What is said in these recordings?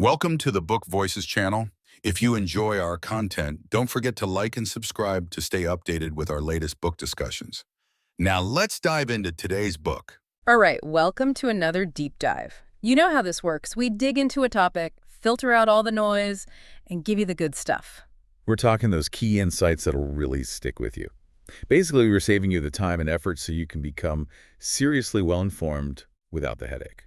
Welcome to the Book Voices channel. If you enjoy our content, don't forget to like and subscribe to stay updated with our latest book discussions. Now let's dive into today's book. All right, welcome to another deep dive. You know how this works. We dig into a topic, filter out all the noise, and give you the good stuff. We're talking those key insights that'll really stick with you. Basically, we're saving you the time and effort so you can become seriously well-informed without the headache.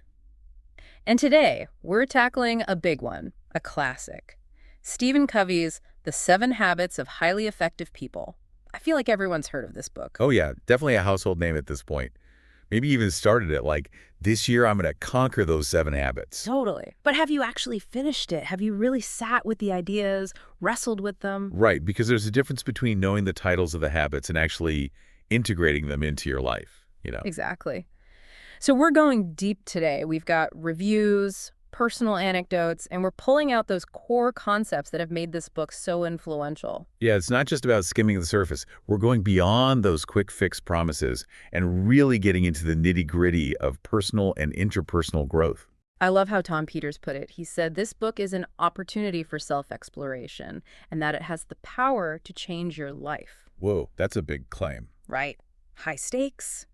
And today, we're tackling a big one, a classic. Stephen Covey's The 7 Habits of Highly Effective People. I feel like everyone's heard of this book. Oh yeah, definitely a household name at this point. Maybe even started it like, this year I'm going to conquer those 7 habits. Totally. But have you actually finished it? Have you really sat with the ideas, wrestled with them? Right, because there's a difference between knowing the titles of the habits and actually integrating them into your life. Exactly. So we're going deep today. We've got reviews, personal anecdotes, and we're pulling out those core concepts that have made this book so influential. Yeah, it's not just about skimming the surface. We're going beyond those quick fix promises and really getting into the nitty-gritty of personal and interpersonal growth. I love how Tom Peters put it. He said this book is an opportunity for self-exploration and that it has the power to change your life. Whoa, that's a big claim. Right. High stakes.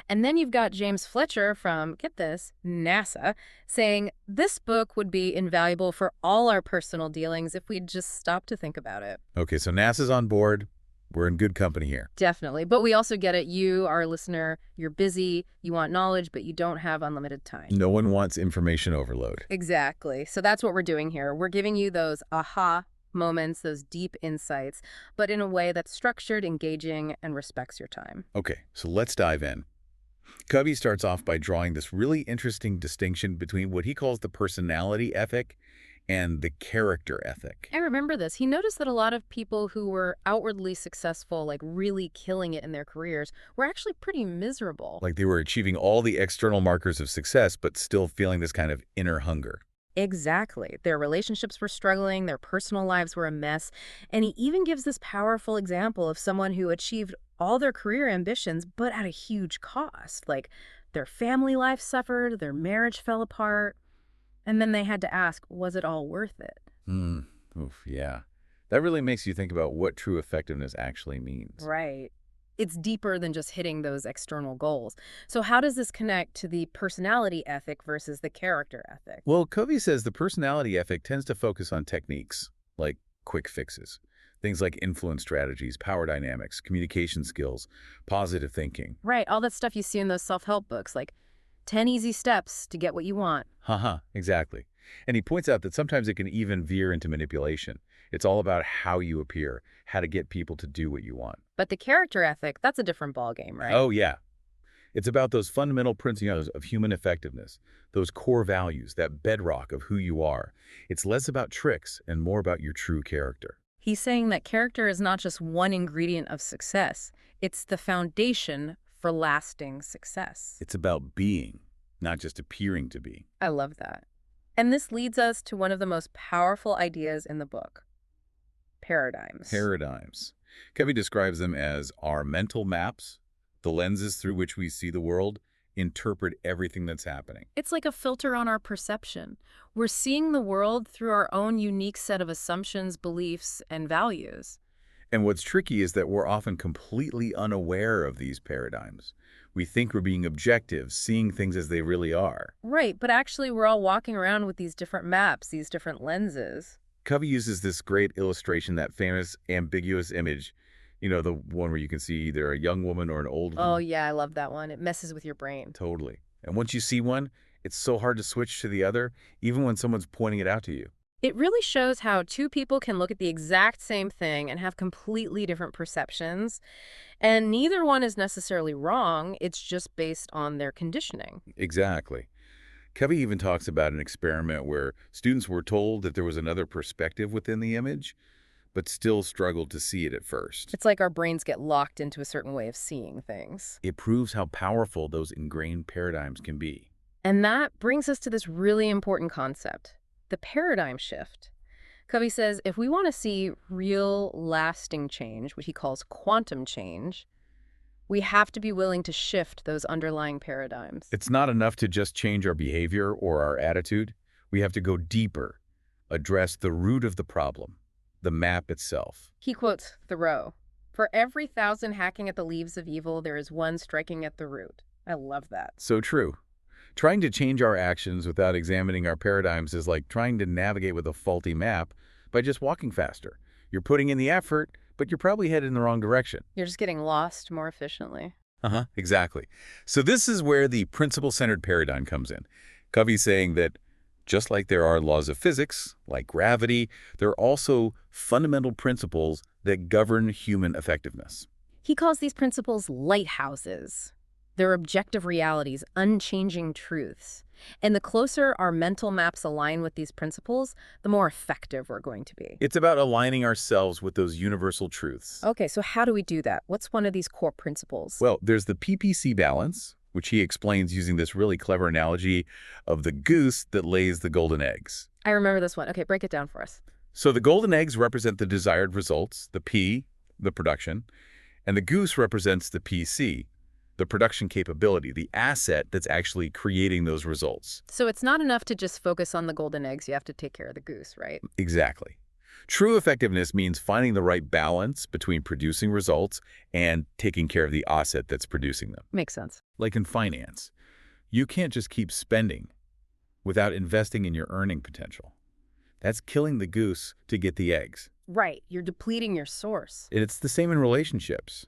And then you've got James Fletcher from, get this, NASA, saying this book would be invaluable for all our personal dealings if we'd just stop to think about it. Okay, so NASA's on board. We're in good company here. Definitely. But we also get it. You, our listener, you're busy, you want knowledge, but you don't have unlimited time. No one wants information overload. Exactly. So that's what we're doing here. We're giving you those aha moments, those deep insights, but in a way that's structured, engaging, and respects your time. Okay, so let's dive in. Covey starts off by drawing this really interesting distinction between what he calls the personality ethic and the character ethic. I remember this. He noticed that a lot of people who were outwardly successful, like really killing it in their careers, were actually pretty miserable. Like they were achieving all the external markers of success, but still feeling this kind of inner hunger. Exactly. Their relationships were struggling, their personal lives were a mess, and he even gives this powerful example of someone who achieved all their career ambitions, but at a huge cost. Like their family life suffered, their marriage fell apart, and then they had to ask, was it all worth it? Oof, yeah. That really makes you think about what true effectiveness actually means. Right. It's deeper than just hitting those external goals. So how does this connect to the personality ethic versus the character ethic? Well, Covey says the personality ethic tends to focus on techniques, like quick fixes. Things like influence strategies, power dynamics, communication skills, positive thinking. Right, all that stuff you see in those self-help books, like 10 easy steps to get what you want. Haha, exactly. And he points out that sometimes it can even veer into manipulation. It's all about how you appear, how to get people to do what you want. But the character ethic, that's a different ballgame, right? Oh, yeah. It's about those fundamental principles of human effectiveness, those core values, that bedrock of who you are. It's less about tricks and more about your true character. He's saying that character is not just one ingredient of success. It's the foundation for lasting success. It's about being, not just appearing to be. I love that. And this leads us to one of the most powerful ideas in the book. Paradigms. Paradigms. Covey describes them as our mental maps, the lenses through which we see the world, interpret everything that's happening. It's like a filter on our perception. We're seeing the world through our own unique set of assumptions, beliefs, and values. And what's tricky is that we're often completely unaware of these paradigms. We think we're being objective, seeing things as they really are. Right, but actually we're all walking around with these different maps, these different lenses. Covey uses this great illustration, that famous ambiguous image, the one where you can see either a young woman or an old woman. Oh yeah, I love that one. It messes with your brain. Totally. And once you see one, it's so hard to switch to the other, even when someone's pointing it out to you. It really shows how two people can look at the exact same thing and have completely different perceptions. And neither one is necessarily wrong. It's just based on their conditioning. Exactly. Covey even talks about an experiment where students were told that there was another perspective within the image, but still struggled to see it at first. It's like our brains get locked into a certain way of seeing things. It proves how powerful those ingrained paradigms can be. And that brings us to this really important concept, the paradigm shift. Covey says if we want to see real lasting change, what he calls quantum change, we have to be willing to shift those underlying paradigms. It's not enough to just change our behavior or our attitude. We have to go deeper, address the root of the problem, the map itself. He quotes Thoreau, "For every 1,000 hacking at the leaves of evil, there is one striking at the root." I love that. So true. Trying to change our actions without examining our paradigms is like trying to navigate with a faulty map by just walking faster. You're putting in the effort, but you're probably headed in the wrong direction. You're just getting lost more efficiently. Exactly. So this is where the principle-centered paradigm comes in. Covey's saying that just like there are laws of physics, like gravity, there are also fundamental principles that govern human effectiveness. He calls these principles lighthouses. They're objective realities, unchanging truths. And the closer our mental maps align with these principles, the more effective we're going to be. It's about aligning ourselves with those universal truths. Okay, so how do we do that? What's one of these core principles? Well, there's the PPC balance, which he explains using this really clever analogy of the goose that lays the golden eggs. I remember this one. Okay, break it down for us. So the golden eggs represent the desired results, the P, the production, and the goose represents the PC, the production capability, the asset that's actually creating those results. So it's not enough to just focus on the golden eggs. You have to take care of the goose, right? Exactly. True effectiveness means finding the right balance between producing results and taking care of the asset that's producing them. Makes sense. Like in finance, you can't just keep spending without investing in your earning potential. That's killing the goose to get the eggs. Right. You're depleting your source. And it's the same in relationships.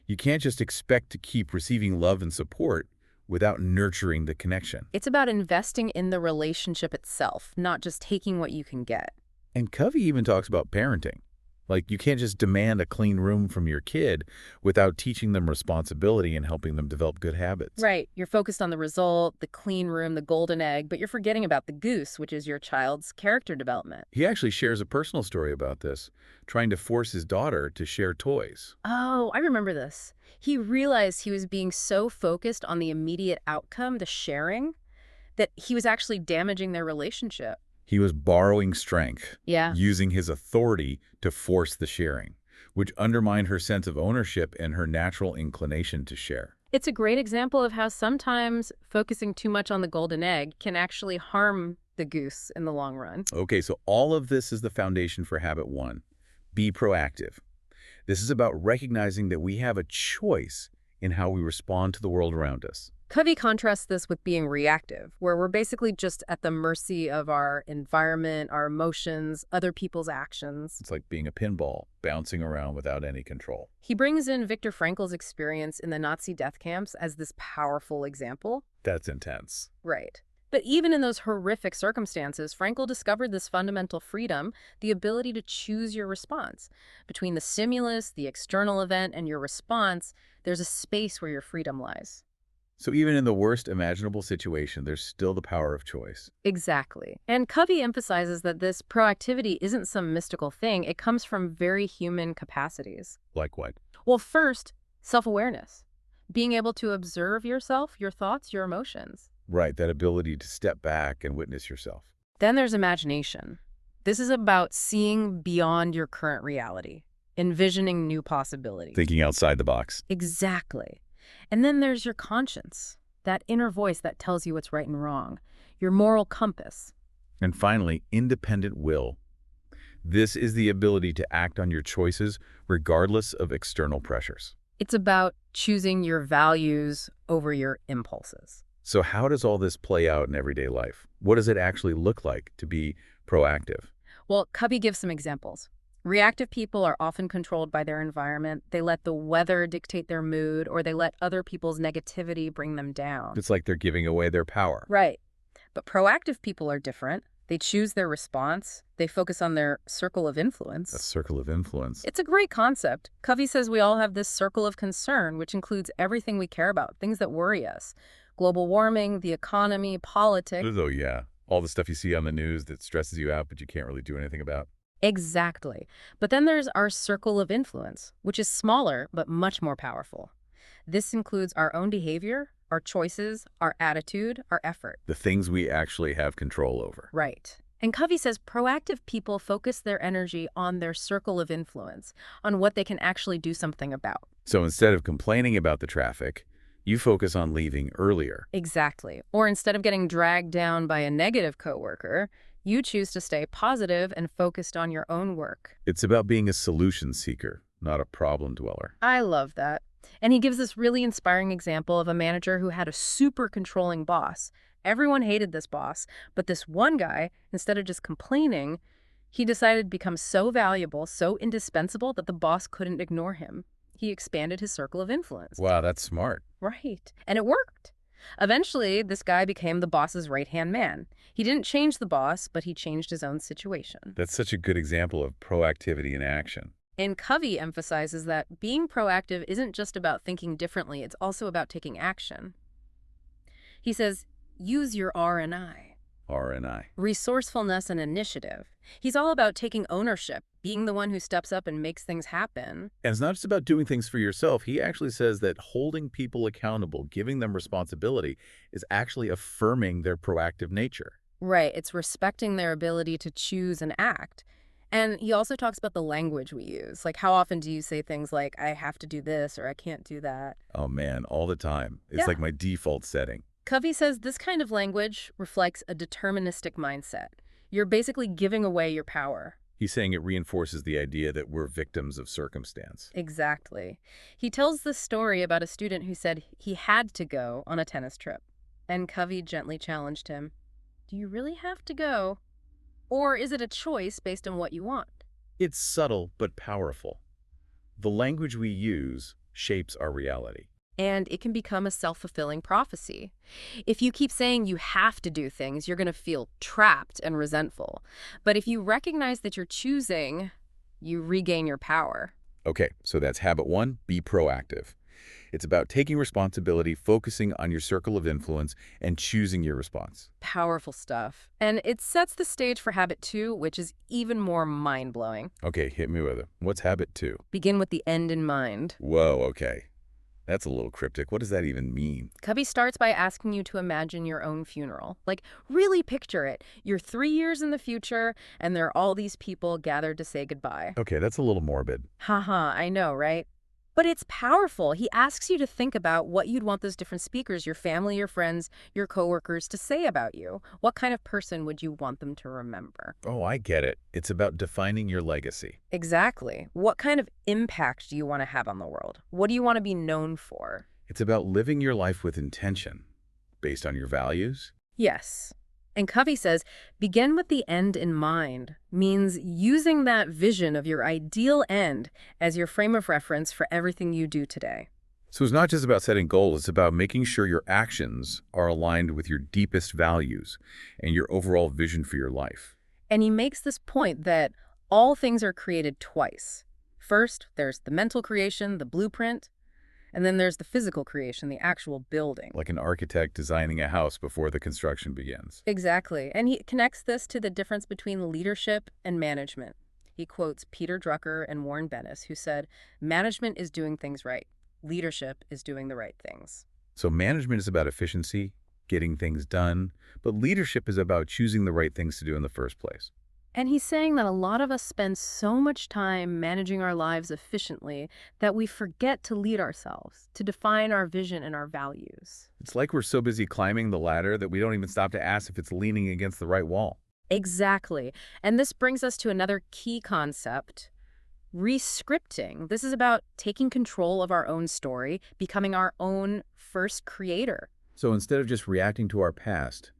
You can't just expect to keep receiving love and support without nurturing the connection. It's about investing in the relationship itself, not just taking what you can get. And Covey even talks about parenting. Like, you can't just demand a clean room from your kid without teaching them responsibility and helping them develop good habits. Right. You're focused on the result, the clean room, the golden egg, but you're forgetting about the goose, which is your child's character development. He actually shares a personal story about this, trying to force his daughter to share toys. Oh, I remember this. He realized he was being so focused on the immediate outcome, the sharing, that he was actually damaging their relationship. He was borrowing strength, Yeah. using his authority to force the sharing, which undermined her sense of ownership and her natural inclination to share. It's a great example of how sometimes focusing too much on the golden egg can actually harm the goose in the long run. Okay, so all of this is the foundation for habit 1. Be proactive. This is about recognizing that we have a choice in how we respond to the world around us. Covey contrasts this with being reactive, where we're basically just at the mercy of our environment, our emotions, other people's actions. It's like being a pinball, bouncing around without any control. He brings in Viktor Frankl's experience in the Nazi death camps as this powerful example. That's intense. Right. But even in those horrific circumstances, Frankl discovered this fundamental freedom, the ability to choose your response. Between the stimulus, the external event, and your response, there's a space where your freedom lies. So even in the worst imaginable situation, there's still the power of choice. Exactly. And Covey emphasizes that this proactivity isn't some mystical thing. It comes from very human capacities. Like what? Well, first, self-awareness. Being able to observe yourself, your thoughts, your emotions. Right, that ability to step back and witness yourself. Then there's imagination. This is about seeing beyond your current reality, envisioning new possibilities. Thinking outside the box. Exactly. And then there's your conscience, that inner voice that tells you what's right and wrong, your moral compass. And finally, independent will. This is the ability to act on your choices regardless of external pressures. It's about choosing your values over your impulses. So how does all this play out in everyday life? What does it actually look like to be proactive? Well, Covey gives some examples. Reactive people are often controlled by their environment. They let the weather dictate their mood, or they let other people's negativity bring them down. It's like they're giving away their power. Right. But proactive people are different. They choose their response. They focus on their circle of influence. A circle of influence. It's a great concept. Covey says we all have this circle of concern, which includes everything we care about, things that worry us. Global warming, the economy, politics. Oh, yeah. All the stuff you see on the news that stresses you out, but you can't really do anything about. Exactly. But then there's our circle of influence, which is smaller but much more powerful. This includes our own behavior, our choices, our attitude, our effort. The things we actually have control over. Right. And Covey says proactive people focus their energy on their circle of influence, on what they can actually do something about. So instead of complaining about the traffic, You focus on leaving earlier. Exactly. Or instead of getting dragged down by a negative coworker, you choose to stay positive and focused on your own work. It's about being a solution seeker, not a problem dweller. I love that. And he gives this really inspiring example of a manager who had a super controlling boss. Everyone hated this boss, but this one guy, instead of just complaining, he decided to become so valuable, so indispensable that the boss couldn't ignore him. He expanded his circle of influence. Wow, that's smart. Right. And it worked. Eventually, this guy became the boss's right-hand man. He didn't change the boss, but he changed his own situation. That's such a good example of proactivity in action. And Covey emphasizes that being proactive isn't just about thinking differently, it's also about taking action. He says, use your R&I. R&I. Resourcefulness and initiative. He's all about taking ownership, being the one who steps up and makes things happen. And it's not just about doing things for yourself. He actually says that holding people accountable, giving them responsibility, is actually affirming their proactive nature. Right, it's respecting their ability to choose and act. And he also talks about the language we use. Like, how often do you say things like, I have to do this or I can't do that? Oh man, all the time. It's Yeah. like my default setting. Covey says this kind of language reflects a deterministic mindset. You're basically giving away your power. He's saying it reinforces the idea that we're victims of circumstance. Exactly. He tells this story about a student who said he had to go on a tennis trip. And Covey gently challenged him, do you really have to go? Or is it a choice based on what you want? It's subtle but powerful. The language we use shapes our reality. And it can become a self-fulfilling prophecy. If you keep saying you have to do things, you're going to feel trapped and resentful. But if you recognize that you're choosing, you regain your power. Okay, so that's habit 1, be proactive. It's about taking responsibility, focusing on your circle of influence, and choosing your response. Powerful stuff. And it sets the stage for habit 2, which is even more mind-blowing. Okay, hit me with it. What's habit 2? Begin with the end in mind. Whoa, okay. That's a little cryptic. What does that even mean? Covey starts by asking you to imagine your own funeral. Like, really picture it. You're 3 years in the future, and there are all these people gathered to say goodbye. Okay, that's a little morbid. Haha, I know, right? But it's powerful. He asks you to think about what you'd want those different speakers, your family, your friends, your coworkers, to say about you. What kind of person would you want them to remember? Oh, I get it. It's about defining your legacy. Exactly. What kind of impact do you want to have on the world? What do you want to be known for? It's about living your life with intention, based on your values. Yes. And Covey says, begin with the end in mind, means using that vision of your ideal end as your frame of reference for everything you do today. So it's not just about setting goals, it's about making sure your actions are aligned with your deepest values and your overall vision for your life. And he makes this point that all things are created twice. First, there's the mental creation, the blueprint, and then there's the physical creation, the actual building. Like an architect designing a house before the construction begins. Exactly. And he connects this to the difference between leadership and management. He quotes Peter Drucker and Warren Bennis, who said, management is doing things right. Leadership is doing the right things. So management is about efficiency, getting things done, but leadership is about choosing the right things to do in the first place. And he's saying that a lot of us spend so much time managing our lives efficiently that we forget to lead ourselves, to define our vision and our values. It's like we're so busy climbing the ladder that we don't even stop to ask if it's leaning against the right wall. Exactly. And this brings us to another key concept, rescripting. This is about taking control of our own story, becoming our own first creator. So instead of just reacting to our past,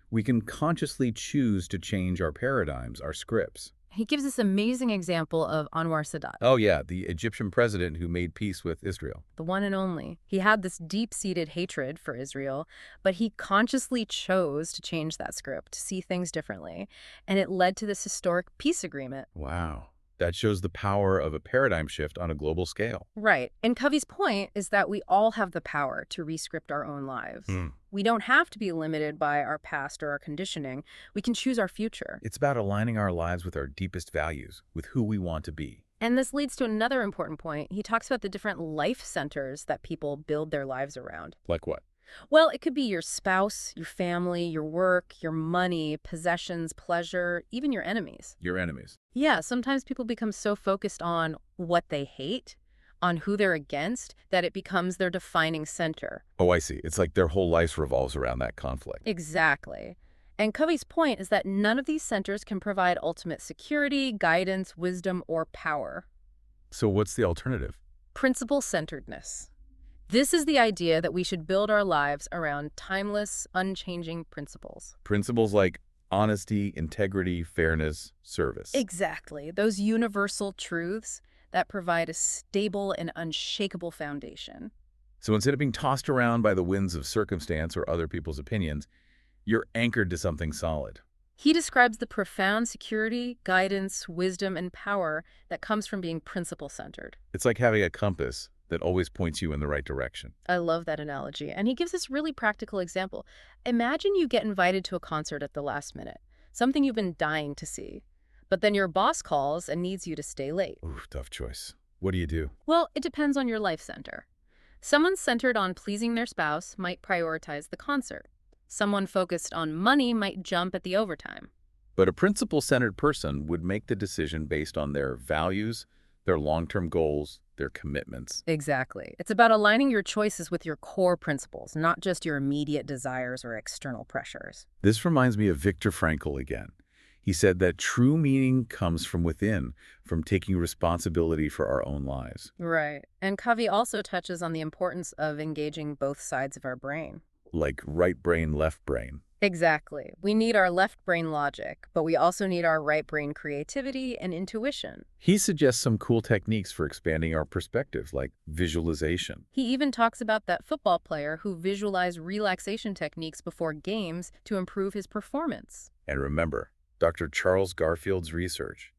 we can consciously choose to change our paradigms, our scripts. He gives this amazing example of Anwar Sadat, Oh yeah, the Egyptian president who made peace with Israel. the one and only. He had this deep-seated hatred for Israel, but he consciously chose to change that script, to see things differently, and it led to this historic peace agreement. Wow. That shows the power of a paradigm shift on a global scale. Right. And Covey's point is that we all have the power to rescript our own lives. We don't have to be limited by our past or our conditioning. We can choose our future. It's about aligning our lives with our deepest values, with who we want to be. And this leads to another important point. He talks about the different life centers that people build their lives around. Like what? Well, it could be your spouse, your family, your work, your money, possessions, pleasure, even your enemies. Your enemies. Yeah, sometimes people become so focused on what they hate, on who they're against that it becomes their defining center. Oh, I see. It's like their whole life revolves around that conflict. Exactly. And Covey's point is that none of these centers can provide ultimate security, guidance, wisdom, or power. So what's the alternative? Principle-centeredness. This is the idea that we should build our lives around timeless, unchanging principles. Principles like honesty, integrity, fairness, service. Exactly. Those universal truths that provide a stable and unshakable foundation. So instead of being tossed around by the winds of circumstance or other people's opinions, you're anchored to something solid. He describes the profound security, guidance, wisdom, and power that comes from being principle-centered. It's like having a compass that always points you in the right direction. I love that analogy. And he gives this really practical example. Imagine you get invited to a concert at the last minute, something you've been dying to see. But then your boss calls and needs you to stay late. Ooh, tough choice. What do you do? Well, it depends on your life center. Someone centered on pleasing their spouse might prioritize the concert. Someone focused on money might jump at the overtime. But a principle-centered person would make the decision based on their values, their long-term goals, their commitments. Exactly. It's about aligning your choices with your core principles, not just your immediate desires or external pressures. This reminds me of Viktor Frankl again. He said that true meaning comes from within, from taking responsibility for our own lives. Right. And Covey also touches on the importance of engaging both sides of our brain. Like right brain, left brain. Exactly. We need our left brain logic, but we also need our right brain creativity and intuition. He suggests some cool techniques for expanding our perspective, like visualization. He even talks about that football player who visualized relaxation techniques before games to improve his performance. And remember, Dr. Charles Garfield's research.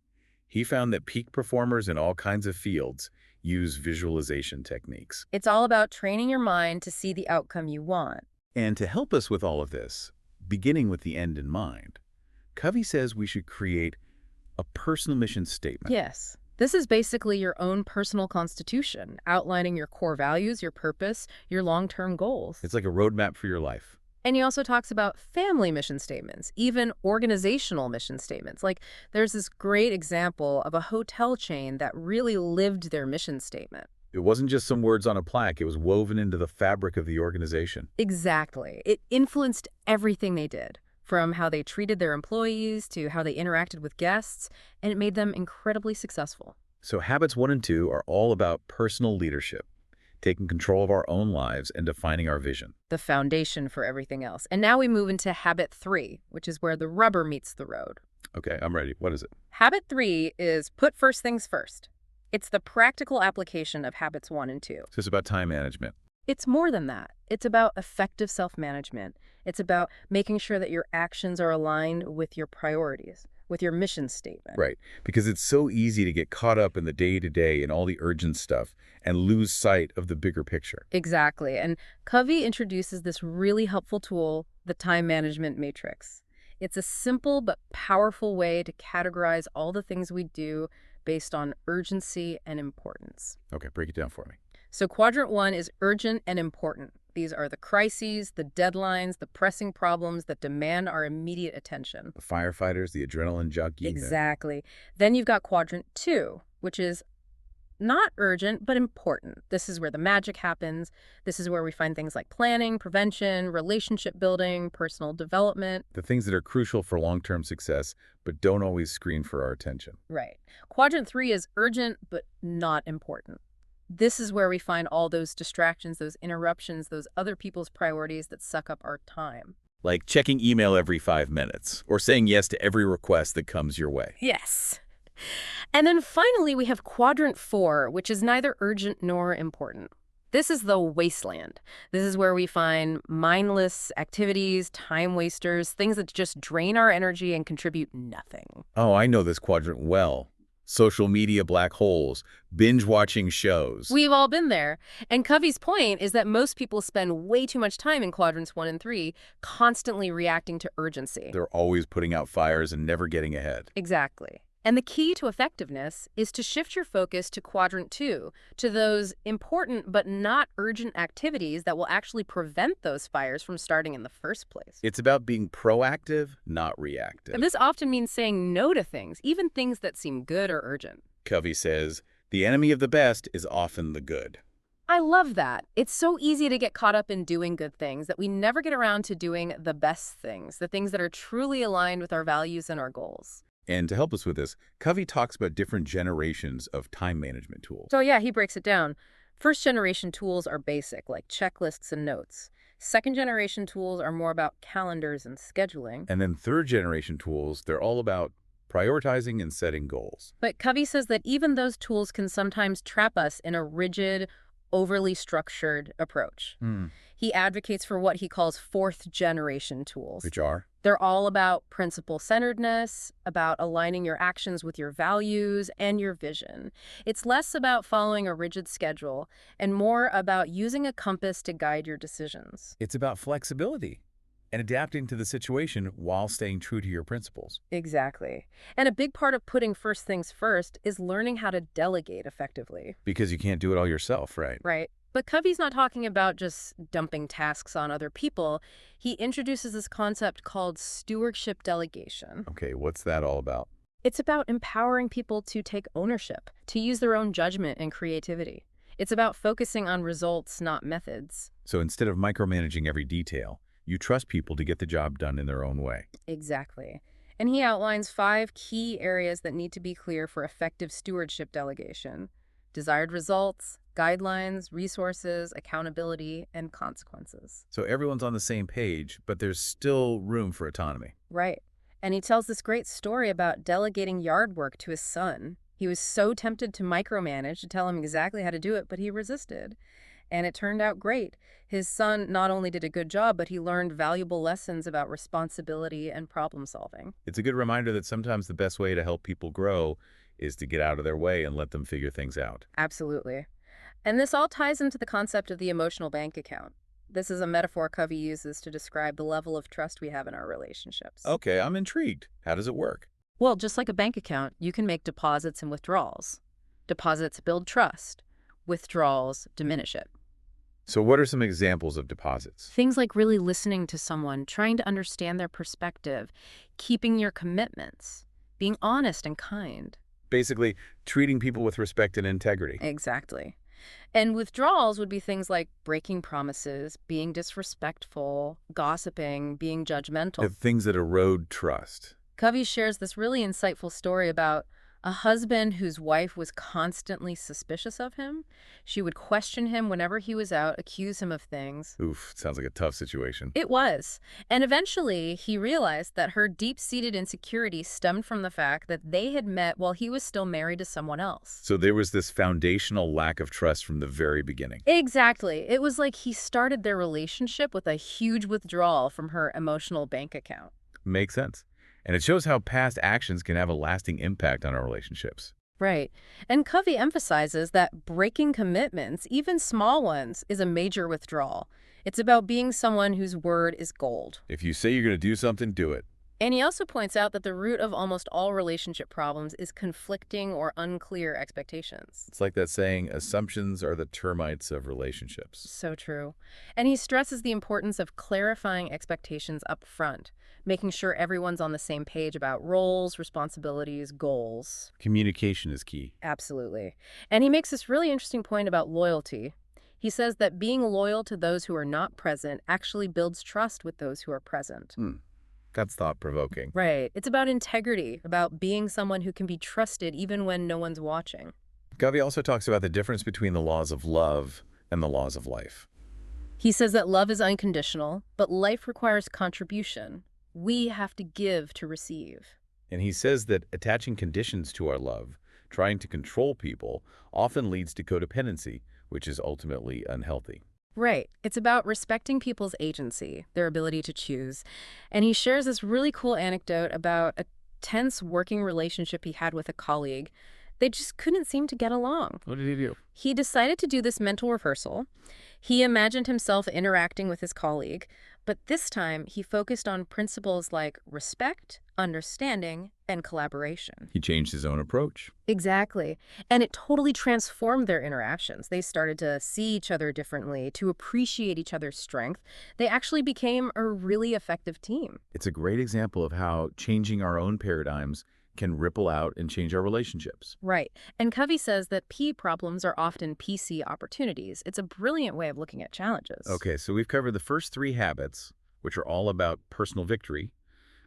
He found that peak performers in all kinds of fields use visualization techniques. It's all about training your mind to see the outcome you want. And to help us with all of this, beginning with the end in mind, Covey says we should create a personal mission statement. Yes. This is basically your own personal constitution, outlining your core values, your purpose, your long-term goals. It's like a roadmap for your life. And he also talks about family mission statements, even organizational mission statements. Like, there's this great example of a hotel chain that really lived their mission statement. It wasn't just some words on a plaque. It was woven into the fabric of the organization. Exactly. It influenced everything they did, from how they treated their employees to how they interacted with guests, and it made them incredibly successful. So habits 1 and 2 are all about personal leadership, taking control of our own lives and defining our vision. The foundation for everything else. And now we move into habit 3, which is where the rubber meets the road. Okay, I'm ready. What is it? Habit 3 is put first things first. It's the practical application of habits 1 and 2. So it's about time management. It's more than that. It's about effective self-management. It's about making sure that your actions are aligned with your priorities, with your mission statement. Right, because it's so easy to get caught up in the day-to-day and all the urgent stuff and lose sight of the bigger picture. Exactly. And Covey introduces this really helpful tool, the time management matrix. It's a simple but powerful way to categorize all the things we do based on urgency and importance. Okay, break it down for me. So quadrant 1 is urgent and important. These are the crises, the deadlines, the pressing problems that demand our immediate attention. The firefighters, the adrenaline junkie. Exactly. Then you've got quadrant 2, which is not urgent, but important. This is where the magic happens. This is where we find things like planning, prevention, relationship building, personal development. The things that are crucial for long-term success, but don't always screen for our attention. Right. Quadrant 3 is urgent, but not important. This is where we find all those distractions, those interruptions, those other people's priorities that suck up our time. Like checking email every 5 minutes, or saying yes to every request that comes your way. Yes. And then finally, we have quadrant 4, which is neither urgent nor important. This is the wasteland. This is where we find mindless activities, time wasters, things that just drain our energy and contribute nothing. Oh, I know this quadrant well. Social media black holes, binge-watching shows. We've all been there. And Covey's point is that most people spend way too much time in quadrants 1 and 3, constantly reacting to urgency. They're always putting out fires and never getting ahead. Exactly. And the key to effectiveness is to shift your focus to quadrant 2, to those important but not urgent activities that will actually prevent those fires from starting in the first place. It's about being proactive, not reactive. And this often means saying no to things, even things that seem good or urgent. Covey says, The enemy of the best is often the good. I love that. It's so easy to get caught up in doing good things that we never get around to doing the best things, the things that are truly aligned with our values and our goals. And to help us with this, Covey talks about different generations of time management tools. So yeah, he breaks it down. First generation tools are basic, like checklists and notes. Second generation tools are more about calendars and scheduling. And then third generation tools, they're all about prioritizing and setting goals. But Covey says that even those tools can sometimes trap us in a rigid, overly structured approach. He advocates for what he calls fourth generation tools. Which are? They're all about principle-centeredness, about aligning your actions with your values and your vision. It's less about following a rigid schedule and more about using a compass to guide your decisions. It's about flexibility and adapting to the situation while staying true to your principles. Exactly. And a big part of putting first things first is learning how to delegate effectively. Because you can't do it all yourself, right? Right. But Covey's not talking about just dumping tasks on other people. He introduces this concept called stewardship delegation. Okay, what's that all about? It's about empowering people to take ownership, to use their own judgment and creativity. It's about focusing on results, not methods. So instead of micromanaging every detail, you trust people to get the job done in their own way. Exactly. And he outlines 5 key areas that need to be clear for effective stewardship delegation: desired results, guidelines, resources, accountability, and consequences. So everyone's on the same page, but there's still room for autonomy. Right. And he tells this great story about delegating yard work to his son. He was so tempted to micromanage, to tell him exactly how to do it, but he resisted. And it turned out great. His son not only did a good job, but he learned valuable lessons about responsibility and problem solving. It's a good reminder that sometimes the best way to help people grow is to get out of their way and let them figure things out. Absolutely. And this all ties into the concept of the emotional bank account. This is a metaphor Covey uses to describe the level of trust we have in our relationships. Okay, I'm intrigued. How does it work? Well, just like a bank account, you can make deposits and withdrawals. Deposits build trust. Withdrawals diminish it. So what are some examples of deposits? Things like really listening to someone, trying to understand their perspective, keeping your commitments, being honest and kind. Basically, treating people with respect and integrity. Exactly. And withdrawals would be things like breaking promises, being disrespectful, gossiping, being judgmental. The things that erode trust. Covey shares this really insightful story about a husband whose wife was constantly suspicious of him. She would question him whenever he was out, accuse him of things. Oof, sounds like a tough situation. It was. And eventually, he realized that her deep-seated insecurity stemmed from the fact that they had met while he was still married to someone else. So there was this foundational lack of trust from the very beginning. Exactly. It was like he started their relationship with a huge withdrawal from her emotional bank account. Makes sense. And it shows how past actions can have a lasting impact on our relationships. Right. And Covey emphasizes that breaking commitments, even small ones, is a major withdrawal. It's about being someone whose word is gold. If you say you're going to do something, do it. And he also points out that the root of almost all relationship problems is conflicting or unclear expectations. It's like that saying, assumptions are the termites of relationships. So true. And he stresses the importance of clarifying expectations up front, making sure everyone's on the same page about roles, responsibilities, goals. Communication is key. Absolutely. And he makes this really interesting point about loyalty. He says that being loyal to those who are not present actually builds trust with those who are present. That's thought-provoking. Right. It's about integrity, about being someone who can be trusted even when no one's watching. Covey also talks about the difference between the laws of love and the laws of life. He says that love is unconditional, but life requires contribution. We have to give to receive. And he says that attaching conditions to our love, trying to control people, often leads to codependency, which is ultimately unhealthy. Right. It's about respecting people's agency, their ability to choose. And he shares this really cool anecdote about a tense working relationship he had with a colleague. They just couldn't seem to get along. What did he do? He decided to do this mental rehearsal. He imagined himself interacting with his colleague, but this time he focused on principles like respect, understanding, and collaboration. He changed his own approach. Exactly. And it totally transformed their interactions. They started to see each other differently, to appreciate each other's strength. They actually became a really effective team. It's a great example of how changing our own paradigms can ripple out and change our relationships. Right. And Covey says that P problems are often PC opportunities. It's a brilliant way of looking at challenges. Okay, so we've covered the first three habits, which are all about personal victory,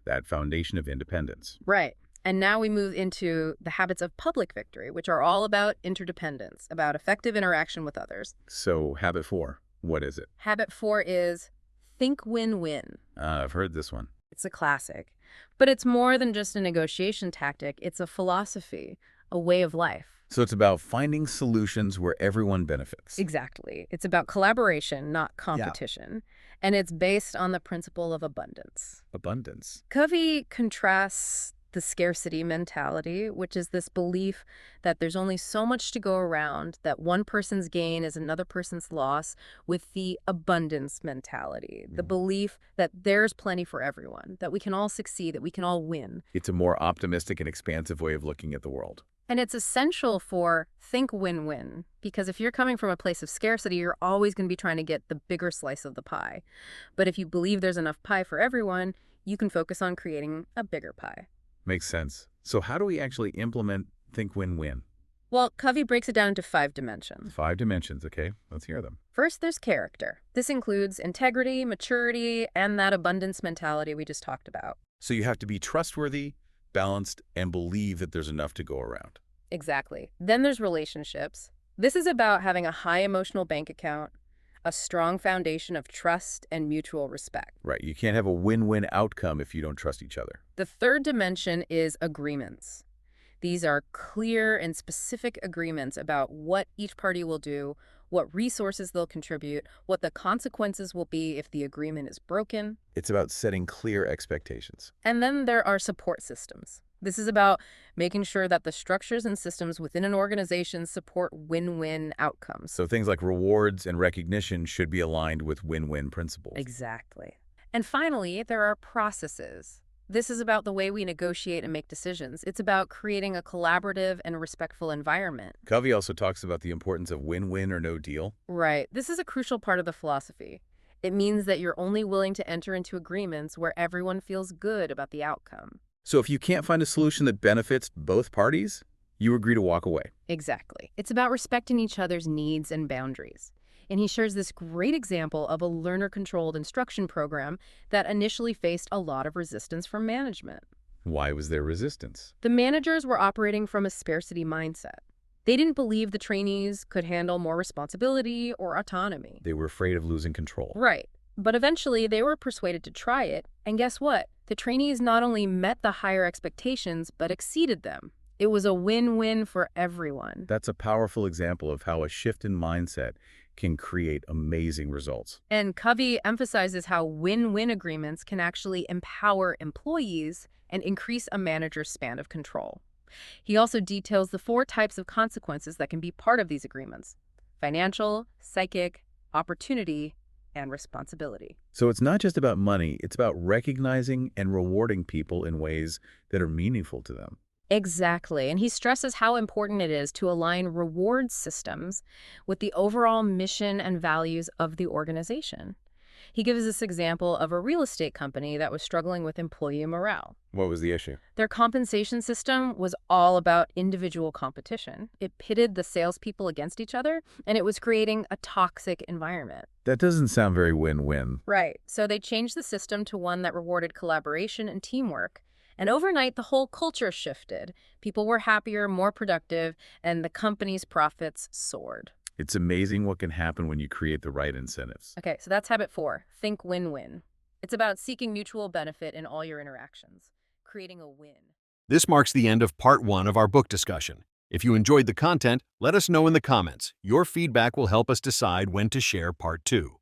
that foundation of independence. Right. And now we move into the habits of public victory, which are all about interdependence, about effective interaction with others. So habit 4, what is it? Habit 4 is think win-win. I've heard this one. It's a classic. But it's more than just a negotiation tactic. It's a philosophy, a way of life. So it's about finding solutions where everyone benefits. Exactly. It's about collaboration, not competition. And it's based on the principle of abundance. Abundance. Covey contrasts the scarcity mentality, which is this belief that there's only so much to go around, that one person's gain is another person's loss, with the abundance mentality, the belief that there's plenty for everyone, that we can all succeed, that we can all win. It's a more optimistic and expansive way of looking at the world. And it's essential for think win-win, because if you're coming from a place of scarcity, you're always going to be trying to get the bigger slice of the pie. But if you believe there's enough pie for everyone, you can focus on creating a bigger pie. Makes sense. So how do we actually implement think win-win? Well, Covey breaks it down into 5 dimensions. 5 dimensions, okay? Let's hear them. First, there's character. This includes integrity, maturity, and that abundance mentality we just talked about. So you have to be trustworthy, balanced, and believe that there's enough to go around. Exactly. Then there's relationships. This is about having a high emotional bank account, a strong foundation of trust and mutual respect. Right. You can't have a win-win outcome if you don't trust each other. The third dimension is agreements. These are clear and specific agreements about what each party will do, what resources they'll contribute, what the consequences will be if the agreement is broken. It's about setting clear expectations. And then there are support systems. This is about making sure that the structures and systems within an organization support win-win outcomes. So things like rewards and recognition should be aligned with win-win principles. Exactly. And finally, there are processes. This is about the way we negotiate and make decisions. It's about creating a collaborative and respectful environment. Covey also talks about the importance of win-win or no deal. Right. This is a crucial part of the philosophy. It means that you're only willing to enter into agreements where everyone feels good about the outcome. So if you can't find a solution that benefits both parties, you agree to walk away. Exactly. It's about respecting each other's needs and boundaries. And he shares this great example of a learner-controlled instruction program that initially faced a lot of resistance from management. Why was there resistance? The managers were operating from a scarcity mindset. They didn't believe the trainees could handle more responsibility or autonomy. They were afraid of losing control. Right. But eventually they were persuaded to try it. And guess what? The trainees not only met the higher expectations, but exceeded them. It was a win-win for everyone. That's a powerful example of how a shift in mindset can create amazing results. And Covey emphasizes how win-win agreements can actually empower employees and increase a manager's span of control. He also details the 4 types of consequences that can be part of these agreements: financial, psychic, opportunity, and responsibility. So it's not just about money, it's about recognizing and rewarding people in ways that are meaningful to them. Exactly. And he stresses how important it is to align reward systems with the overall mission and values of the organization. He gives this example of a real estate company that was struggling with employee morale. What was the issue? Their compensation system was all about individual competition. It pitted the salespeople against each other, and it was creating a toxic environment. That doesn't sound very win-win. Right. So they changed the system to one that rewarded collaboration and teamwork. And overnight, the whole culture shifted. People were happier, more productive, and the company's profits soared. It's amazing what can happen when you create the right incentives. Okay, so that's habit 4. Think win-win. It's about seeking mutual benefit in all your interactions, creating a win. This marks the end of part 1 of our book discussion. If you enjoyed the content, let us know in the comments. Your feedback will help us decide when to share part 2.